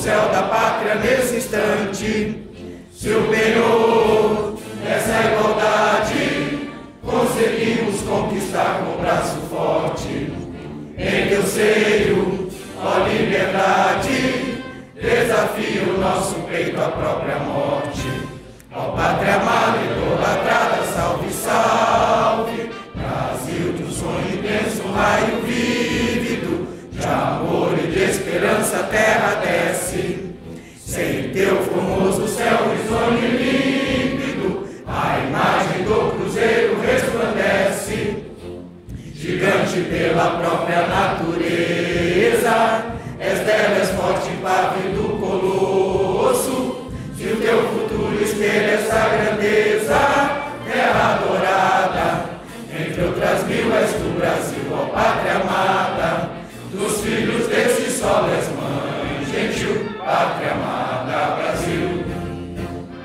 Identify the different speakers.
Speaker 1: céu da pátria nesse instante. Se o penhor dessa igualdade conseguimos conquistar com o braço forte, em teu seio, ó liberdade, desafia o nosso peito à própria morte. Ó pátria amada, idolatrada, salve, salve, Brasil de um sonho intenso, um raio vívido, de amor e de esperança a terra desce. Sem teu formoso céu risonho e límpido, a imagem do cruzeiro resplandece. Gigante pela própria natureza, és dela, és forte pávido colosso. Se o teu futuro espelha essa grandeza, terra adorada, entre outras mil és tu, Brasil, ó pátria amada. Dos filhos desse sol és mãe, gentil pátria amada, Brasil.